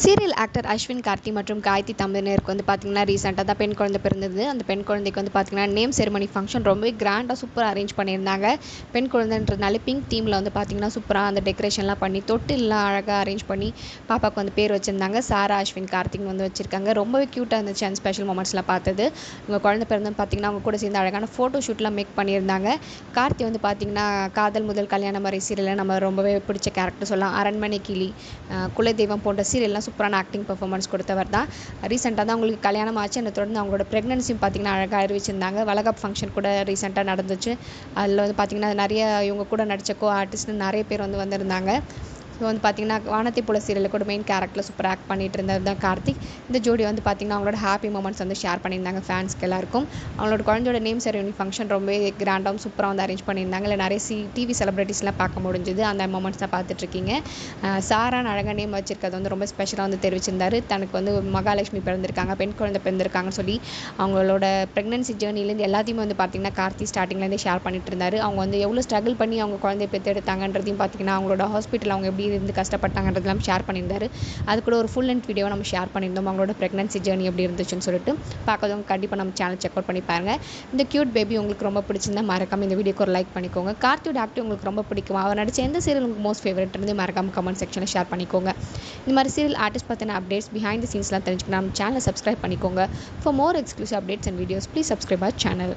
Serial actor Ashwin Karthi மற்றும் காயத்ரி தம்பதியினருக்கு பார்த்தீங்கன்னா ரீசெண்டாக தான் பெண் குழந்தை பிறந்தது. அந்த பெண் குழந்தைக்கு பார்த்தீங்கன்னா நேம் செரிமனி ஃபங்க்ஷன் ரொம்பவே கிராண்டாக சூப்பராக அரேஞ்ச் பண்ணியிருந்தாங்க. பெண் குழந்தைன்றதுனால பிங்க் தீமில் பார்த்தீங்கன்னா சூப்பராக அந்த டெக்கரேஷன்லாம் பண்ணி தொட்டில்லாம் அழகாக அரேஞ்ச் பண்ணி பாப்பாவுக்கு பேர் வச்சுருந்தாங்க. சாரா அஸ்வின் கார்த்திக் வச்சுருக்காங்க. ரொம்பவே க்யூட்டாக இருந்துச்சு அந்த ஸ்பெஷல் மூமெண்ட்ஸ்லாம் பார்த்தது. உங்கள் குழந்தை பிறந்தது பார்த்தீங்கன்னா அவங்க கூட சேர்ந்து அழகான ஃபோட்டோ ஷூட்லாம் மேக் பண்ணியிருந்தாங்க. கார்த்தி பார்த்தீங்கன்னா காதல் முதல் கல்யாணம் வரை சீரியலில் நம்ம ரொம்பவே பிடிச்ச கேரக்டர் சொல்லலாம். அரண்மனை கிளி, குலதெய்வம் போன்ற சீரியல்லாம் சூப்பரான ஆக்டிங் பெர்ஃபார்மன்ஸ் கொடுத்தவர் தான். ரீசெண்டாக தான் அவங்களுக்கு கல்யாணம் ஆச்சு. அதை தொடர்ந்து அவங்களோட ப்ரெக்னன்சியும் பார்த்தீங்கன்னா அழகாக அறிவிச்சிருந்தாங்க. வளகாப் ஃபங்க்ஷன் கூட ரீசெண்டாக நடந்துச்சு. அதில் பார்த்தீங்கன்னா நிறைய இவங்க கூட நடித்த ஆர்டிஸ்ட்னு நிறைய பேர் வந்திருந்தாங்க. ஸோ பார்த்தீங்கன்னா வானத்தை போல சீரியலில் கூட மெயின் கேரக்டரில் சூப்பர் ஆக்ட் பண்ணிட்டு இருந்தது தான் கார்த்திக். இந்த ஜோடி பார்த்தீங்கன்னா அவங்களோட ஹாப்பி மூமெண்ட்ஸ் ஷேர் பண்ணியிருந்தாங்க ஃபேன்ஸ்க்கு எல்லாருக்கும். அவங்களோட குழந்தையோட நேம் செரிமனி ஃபங்க்ஷன் ரொம்பவே கிராண்டாகவும் சூப்பராக அரேஞ்ச் பண்ணியிருந்தாங்க. இல்லை நிறைய டிவி செலிபிரிட்டிஸ்லாம் பார்க்க முடிஞ்சுது. அந்த மூமெண்ட்ஸ் தான் பார்த்துட்ருக்கீங்க. சாரான்னு அழகாக நேம் வச்சிருக்கிறது ரொம்ப ஸ்பெஷலாக தெரிவிச்சிருந்தாரு. தனக்கு மகாலட்சுமி பிறந்திருக்காங்க, பெண் குழந்தை பிறந்திருக்காங்கன்னு சொல்லி அவங்களோட ப்ரெக்னன்சி ஜேர்னிலேருந்து எல்லாத்தையுமே பார்த்தீங்கன்னா கார்த்தி ஸ்டார்டிங்லேருந்தே ஷேர் பண்ணிட்டு இருந்தார். அவங்க எவ்வளோ ஸ்ட்ரகிள் பண்ணி அவங்க குழந்தைய பெற்றெடுத்தாங்கன்றதையும் பார்த்தீங்கன்னா அவங்களோட ஹாஸ்பிட்டல் அவங்க எப்படி இருந்து கஷ்டப்பட்டாங்கன்றதெல்லாம் ஷேர் பண்ணியிருந்தாரு. அது கூட ஒரு ஃபுல் லென்த் வீடியோவை நம்ம ஷேர் பண்ணியிருந்தோம். அவங்களோட ப்ரெக்னன்சி ஜேர்னி எப்படி இருந்துச்சுன்னு சொல்லிட்டு பார்க்கறவங்க கண்டிப்பாக நம்ம சேனல் செக் அவுட் பண்ணி பாருங்கள். இந்த க்யூட் பேபி உங்களுக்கு ரொம்ப பிடிச்சிருந்தா மறக்காம இந்த வீடியோக்கு ஒரு லைக் பண்ணிக்கோங்க. கார்த்தியோட ஆக்டிவ் உங்களுக்கு ரொம்ப பிடிக்கும், அவர் நடிச்ச எந்த சீரியல் உங்களுக்கு மோஸ்ட் ஃபேவரட் இருந்து மறக்காம கமெண்ட் செக்ஷனில் ஷேர் பண்ணிக்கோங்க. இந்த மாதிரி சீரியல் ஆர்டிஸ்ட் பற்றின அப்டேட்ஸ் பிஹைண்ட் தி சீன்ஸ்லாம் தெரிஞ்சுக்கணும் நம்ம சேனலை சப்ஸ்கிரைப் பண்ணிக்கோங்க. For more exclusive updates and videos please subscribe our channel.